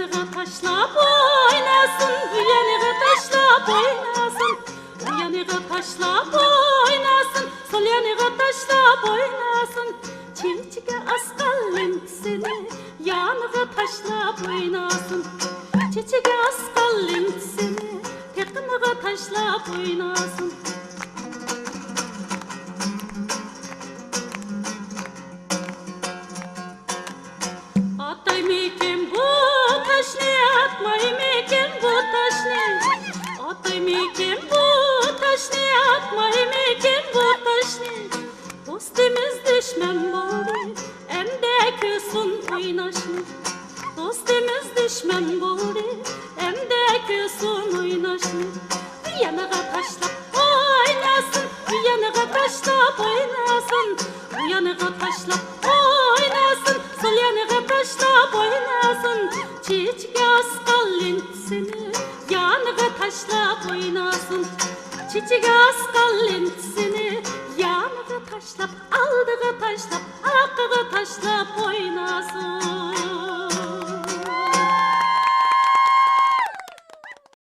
yanığa taşlap oynasın, bu yanığa taşlap oynasın, bu yanığa taşlap oynasın, sol yanığa taşlap oynasın. Çiçeğe askalın seni yanığa taşlap oynasın, çiçeğe askalın seni tekniğe taşlap oynasın. Atay mikim bu taş ne, atmay mikim bu taş ne, atay mikim bu taş ne, atmay mikim bu taş ne. Dostumuz düşman boldu, emde küsün oynaşma. Dostumuz düşman boldu, emde küsün oynaşma. Bir yanığa taşlap oynasın, bir yanığa taşlap oynasın, bir yanığa taşlap oynasın, sol yanığa taşlap oynasın. Çiçeğe askalın seni yanığa taşlap oynasın, çiçeğe askalın seni yanığa taşlap